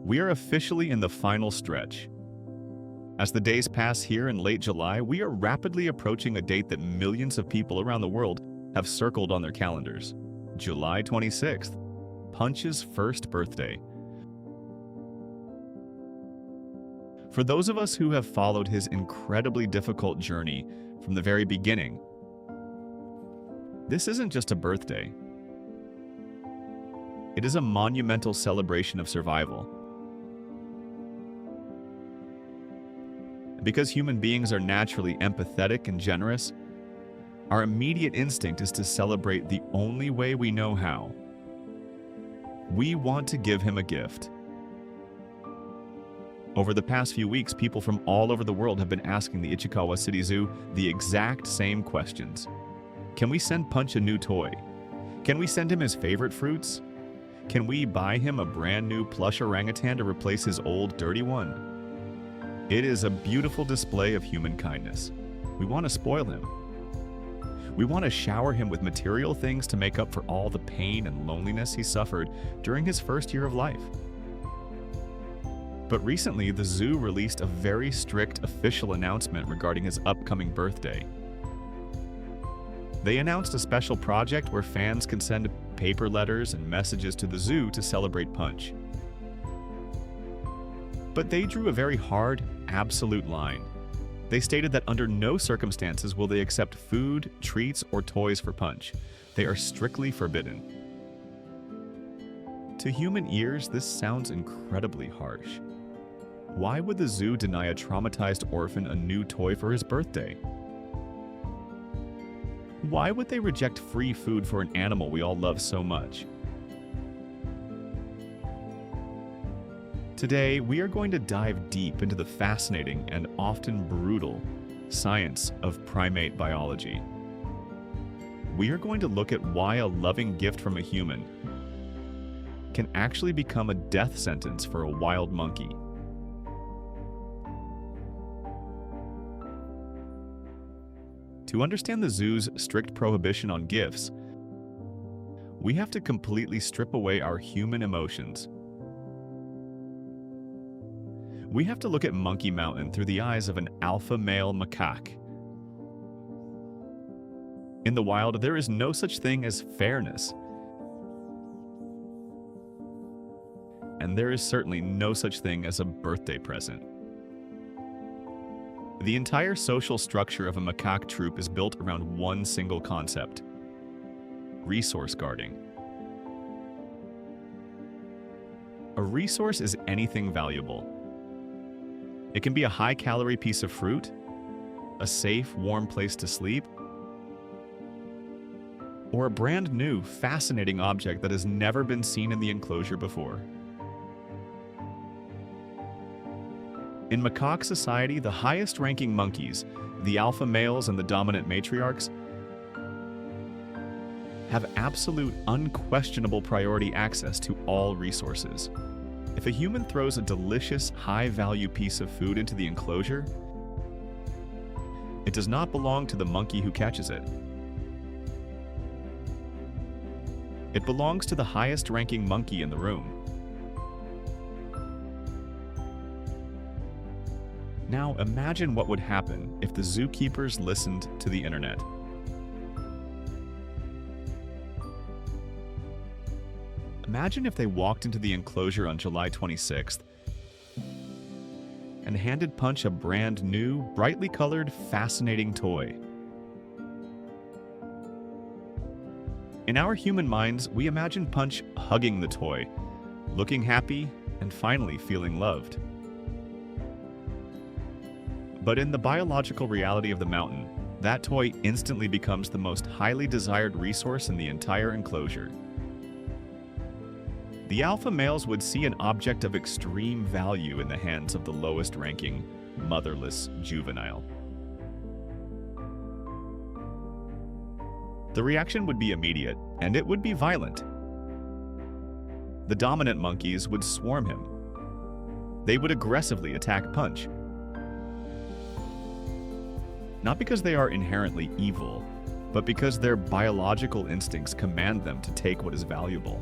We are officially in the final stretch. As the days pass here in late July, we are rapidly approaching a date that millions of people around the world have circled on their calendars. July 26th, Punch's first birthday. For those of us who have followed his incredibly difficult journey from the very beginning, this isn't just a birthday. It is a monumental celebration of survival. Because human beings are naturally empathetic and generous, our immediate instinct is to celebrate the only way we know how. We want to give him a gift. Over the past few weeks, people from all over the world have been asking the Ichikawa City Zoo the exact same questions. Can we send Punch a new toy? Can we send him his favorite fruits? Can we buy him a brand new plush orangutan to replace his old dirty one? It is a beautiful display of human kindness. We want to spoil him. We want to shower him with material things to make up for all the pain and loneliness he suffered during his first year of life. But recently, the zoo released a very strict official announcement regarding his upcoming birthday. They announced a special project where fans can send paper letters and messages to the zoo to celebrate Punch. But they drew a very hard, absolute line. They stated that under no circumstances will they accept food, treats, or toys for Punch. They are strictly forbidden. To human ears, this sounds incredibly harsh. Why would the zoo deny a traumatized orphan a new toy for his birthday? Why would they reject free food for an animal we all love so much? Today, we are going to dive deep into the fascinating and often brutal science of primate biology. We are going to look at why a loving gift from a human can actually become a death sentence for a wild monkey. To understand the zoo's strict prohibition on gifts, we have to completely strip away our human emotions. We have to look at Monkey Mountain through the eyes of an alpha male macaque. In the wild, there is no such thing as fairness. And there is certainly no such thing as a birthday present. The entire social structure of a macaque troop is built around one single concept: resource guarding. A resource is anything valuable. It can be a high-calorie piece of fruit, a safe, warm place to sleep, or a brand new, fascinating object that has never been seen in the enclosure before. In macaque society, the highest-ranking monkeys, the alpha males and the dominant matriarchs, have absolute, unquestionable priority access to all resources. If a human throws a delicious, high-value piece of food into the enclosure, it does not belong to the monkey who catches it. It belongs to the highest-ranking monkey in the room. Now imagine what would happen if the zookeepers listened to the internet. Imagine if they walked into the enclosure on July 26th and handed Punch a brand new, brightly colored, fascinating toy. In our human minds, we imagine Punch hugging the toy, looking happy, and finally feeling loved. But in the biological reality of the mountain, that toy instantly becomes the most highly desired resource in the entire enclosure. The alpha males would see an object of extreme value in the hands of the lowest-ranking, motherless juvenile. The reaction would be immediate, and it would be violent. The dominant monkeys would swarm him. They would aggressively attack Punch. Not because they are inherently evil, but because their biological instincts command them to take what is valuable.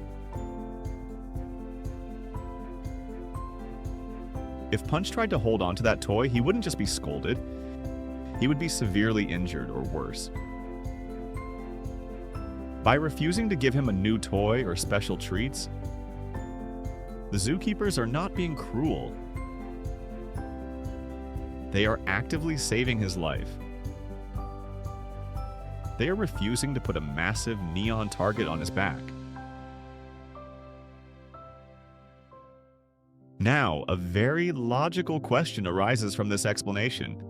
If Punch tried to hold on to that toy, he wouldn't just be scolded, he would be severely injured or worse. By refusing to give him a new toy or special treats, the zookeepers are not being cruel. They are actively saving his life. They are refusing to put a massive neon target on his back. Now, a very logical question arises from this explanation.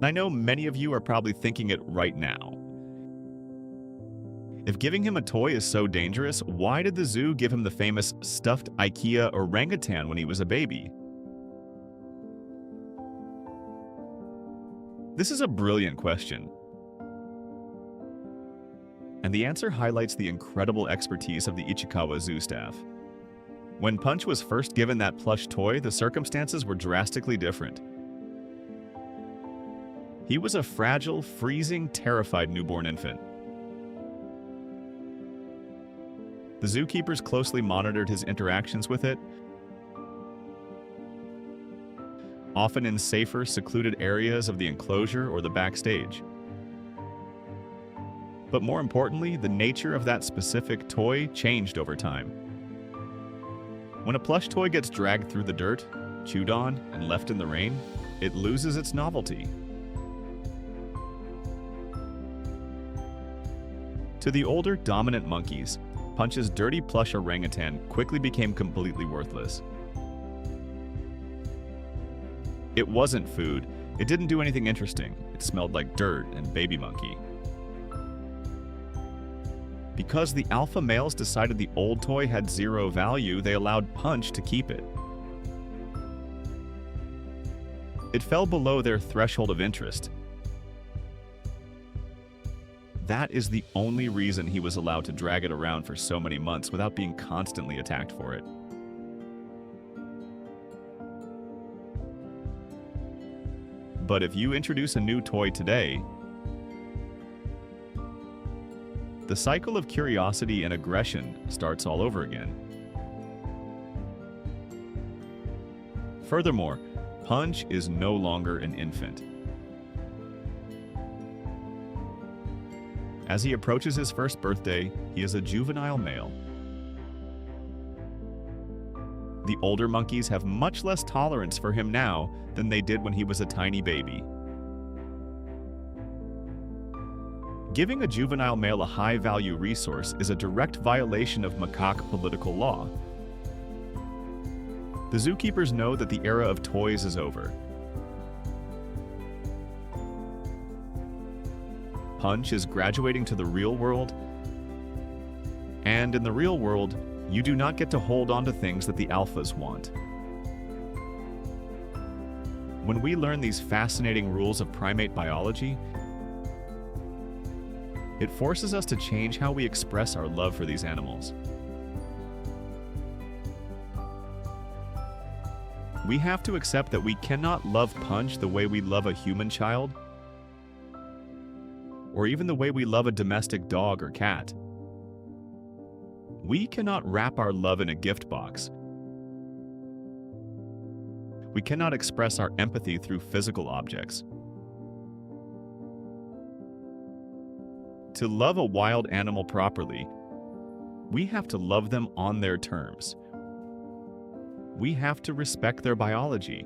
I know many of you are probably thinking it right now. If giving him a toy is so dangerous, why did the zoo give him the famous stuffed IKEA orangutan when he was a baby? This is a brilliant question. And the answer highlights the incredible expertise of the Ichikawa Zoo staff. When Punch was first given that plush toy, the circumstances were drastically different. He was a fragile, freezing, terrified newborn infant. The zookeepers closely monitored his interactions with it, often in safer, secluded areas of the enclosure or the backstage. But more importantly, the nature of that specific toy changed over time. When a plush toy gets dragged through the dirt, chewed on, and left in the rain, it loses its novelty. To the older, dominant monkeys, Punch's dirty plush orangutan quickly became completely worthless. It wasn't food. It didn't do anything interesting. It smelled like dirt and baby monkey. Because the alpha males decided the old toy had zero value, they allowed Punch to keep it. It fell below their threshold of interest. That is the only reason he was allowed to drag it around for so many months without being constantly attacked for it. But if you introduce a new toy today, the cycle of curiosity and aggression starts all over again. Furthermore, Punch is no longer an infant. As he approaches his first birthday, he is a juvenile male. The older monkeys have much less tolerance for him now than they did when he was a tiny baby. Giving a juvenile male a high-value resource is a direct violation of macaque political law. The zookeepers know that the era of toys is over. Punch is graduating to the real world, and in the real world, you do not get to hold on to things that the alphas want. When we learn these fascinating rules of primate biology, it forces us to change how we express our love for these animals. We have to accept that we cannot love Punch the way we love a human child, or even the way we love a domestic dog or cat. We cannot wrap our love in a gift box. We cannot express our empathy through physical objects. To love a wild animal properly, we have to love them on their terms. We have to respect their biology.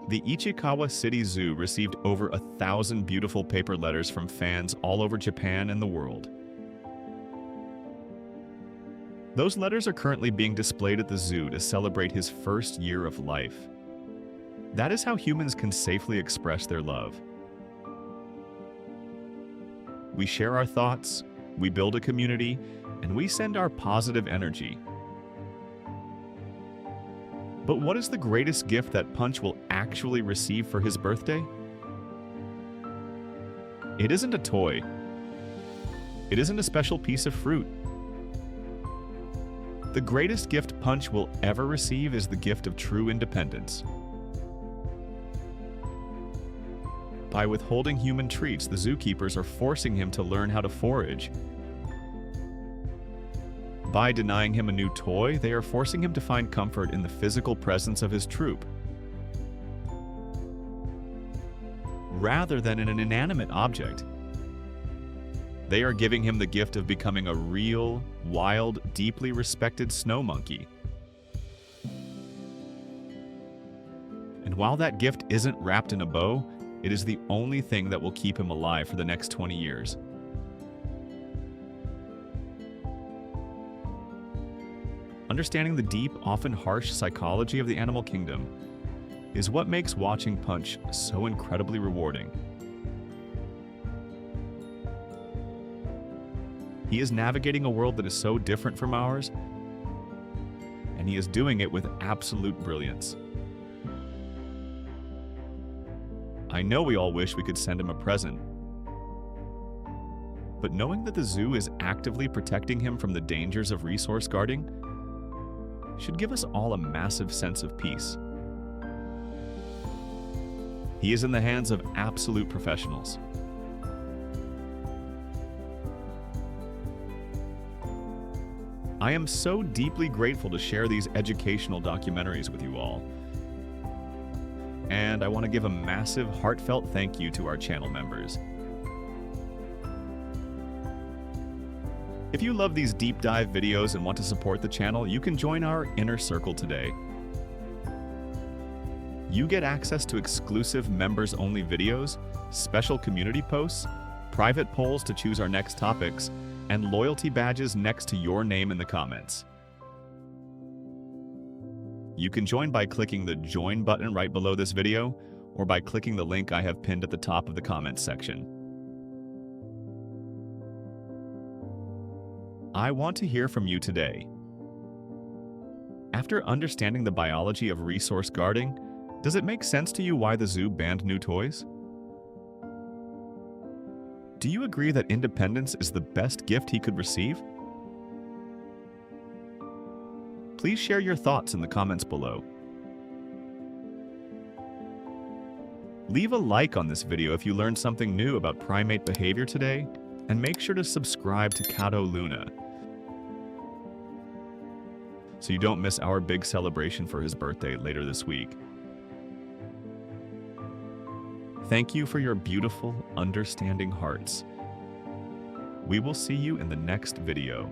The Ichikawa City Zoo received over 1,000 beautiful paper letters from fans all over Japan and the world. Those letters are currently being displayed at the zoo to celebrate his first year of life. That is how humans can safely express their love. We share our thoughts, we build a community, and we send our positive energy. But what is the greatest gift that Punch will actually receive for his birthday? It isn't a toy. It isn't a special piece of fruit. The greatest gift Punch will ever receive is the gift of true independence. By withholding human treats, the zookeepers are forcing him to learn how to forage. By denying him a new toy, they are forcing him to find comfort in the physical presence of his troop, rather than in an inanimate object. They are giving him the gift of becoming a real, wild, deeply respected snow monkey. And while that gift isn't wrapped in a bow, it is the only thing that will keep him alive for the next 20 years. Understanding the deep, often harsh psychology of the animal kingdom is what makes watching Punch so incredibly rewarding. He is navigating a world that is so different from ours, and he is doing it with absolute brilliance. I know we all wish we could send him a present, but knowing that the zoo is actively protecting him from the dangers of resource guarding should give us all a massive sense of peace. He is in the hands of absolute professionals. I am so deeply grateful to share these educational documentaries with you all. And I want to give a massive, heartfelt thank you to our channel members. If you love these deep dive videos and want to support the channel, you can join our inner circle today. You get access to exclusive members-only videos, special community posts, private polls to choose our next topics, and loyalty badges next to your name in the comments. You can join by clicking the Join button right below this video, or by clicking the link I have pinned at the top of the comments section. I want to hear from you today. After understanding the biology of resource guarding, does it make sense to you why the zoo banned new toys? Do you agree that independence is the best gift he could receive? Please share your thoughts in the comments below. Leave a like on this video if you learned something new about primate behavior today, and make sure to subscribe to Catto Luna so you don't miss our big celebration for his birthday later this week. Thank you for your beautiful, understanding hearts. We will see you in the next video.